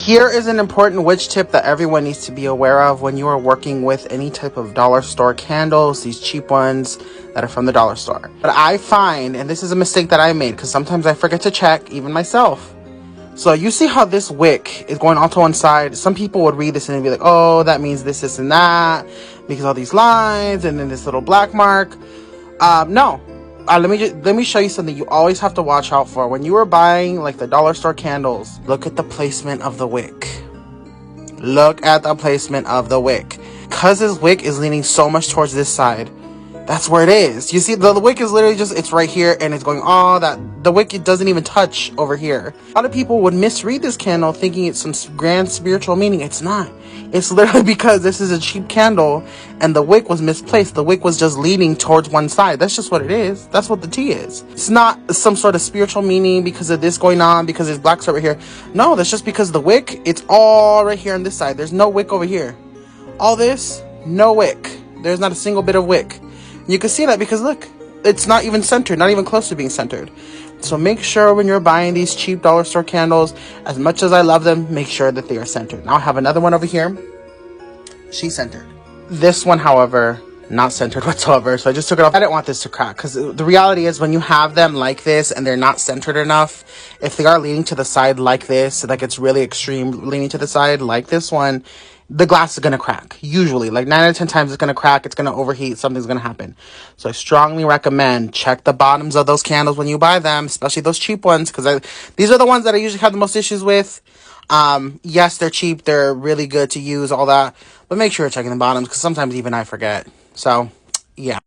Here is an important witch tip that everyone needs to be aware of when you are working with any type of dollar store candles, these cheap ones that are from the dollar store. But I find, and this is a mistake that I made because sometimes I forget to check, even myself. So you see how this wick is going all to one side. Some people would read this and be like, oh, that means this, and that, because all these lines and then this little black mark. No. Let me show you something you always have to watch out for. When you are buying like the dollar store candles, look at the placement of the wick. Look at the placement of the wick. Because this wick is leaning so much towards this side, that's where it is. You see, the wick is literally just, it's right here, and it's going all that. The wick, it doesn't even touch over here. A lot of people would misread this candle thinking it's some grand spiritual meaning. It's not. It's literally because this is a cheap candle and the wick was misplaced. The wick was just leaning towards one side. That's just what it is. That's what the tea is. It's not some sort of spiritual meaning because of this going on, because there's black over here. No, that's just because the wick, it's all right here on this side. There's no wick over here. All this, no wick. There's not a single bit of wick. You can see that because look, it's not even centered, not even close to being centered. So make sure when you're buying these cheap dollar store candles, as much as I love them, make sure that they are centered. Now I have another one over here. She's centered. This one, however, not centered whatsoever. So I just took it off. I didn't want this to crack because the reality is when you have them like this and they're not centered enough, if they are leaning to the side like this, like it's really extreme leaning to the side like this one, the glass is going to crack. Usually, like 9 out of 10 times it's going to crack. It's going to overheat. Something's going to happen. So I strongly recommend check the bottoms of those candles when you buy them, especially those cheap ones, because these are the ones that I usually have the most issues with. Yes, they're cheap. They're really good to use, all that. But make sure you're checking the bottoms because sometimes even I forget. So, yeah.